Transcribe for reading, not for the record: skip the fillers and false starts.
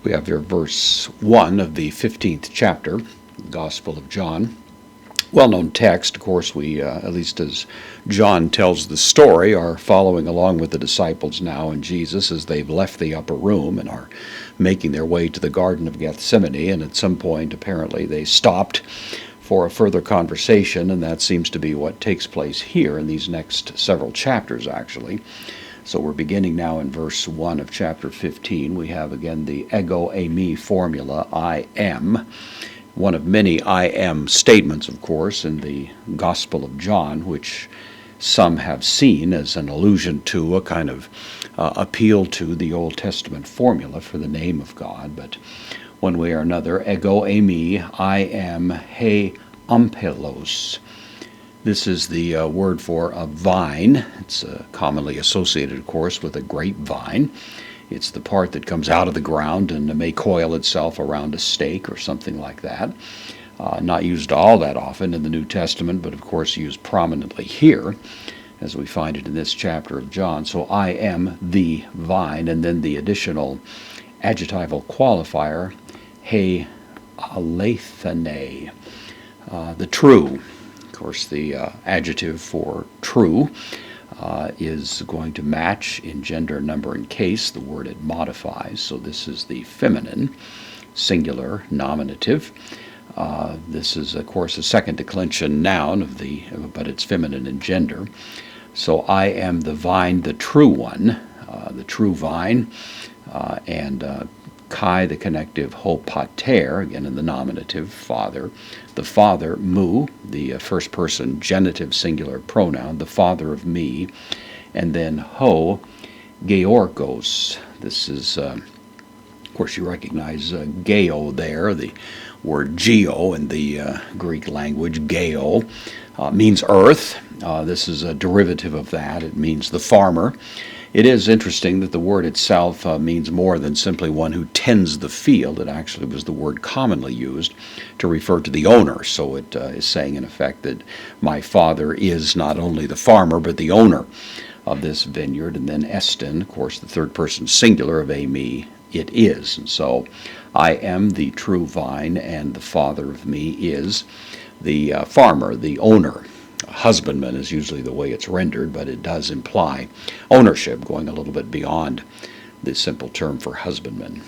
We have here verse 1 of the 15th chapter, the Gospel of John. Well-known text. Of course, we, at least as John tells the story, are following along with the disciples now and Jesus as they've left the upper room and are making their way to the Garden of Gethsemane. And at some point, apparently, they stopped for a further conversation, and that seems to be what takes place here in these next several chapters, actually. So we're beginning now in verse 1 of chapter 15. We have again the ego eimi formula, I am. One of many I am statements, of course, in the Gospel of John, which some have seen as an allusion to, a kind of appeal to the Old Testament formula for the name of God. But one way or another, ego eimi, I am, he ampelos. This is the word for a vine. It's commonly associated, of course, with a grapevine. It's the part that comes out of the ground and may coil itself around a stake or something like that. Not used all that often in the New Testament, but of course used prominently here, as we find it in this chapter of John. So I am the vine, and then the additional adjectival qualifier, he aleithane, the true. Of course, the adjective for true is going to match in gender, number, and case the word it modifies. So this is the feminine, singular, nominative. This is, of course, a second declension noun but it's feminine in gender. So I am the vine, the true one, the true vine, and kai, the connective, ho pater, again in the nominative, father. The father, mu, the first person genitive singular pronoun, the father of me. And then ho, georgos. This is, of course, you recognize geo there, the word geo in the Greek language, geo, means earth. This is a derivative of that. It means the farmer. It is interesting that the word itself means more than simply one who tends the field. It actually was the word commonly used to refer to the owner. So it is saying, in effect, that my father is not only the farmer, but the owner of this vineyard. And then estin, of course, the third person singular of eimi, it is. And so I am the true vine, and the father of me is the farmer, the owner. Husbandman is usually the way it's rendered, but it does imply ownership, going a little bit beyond the simple term for husbandman.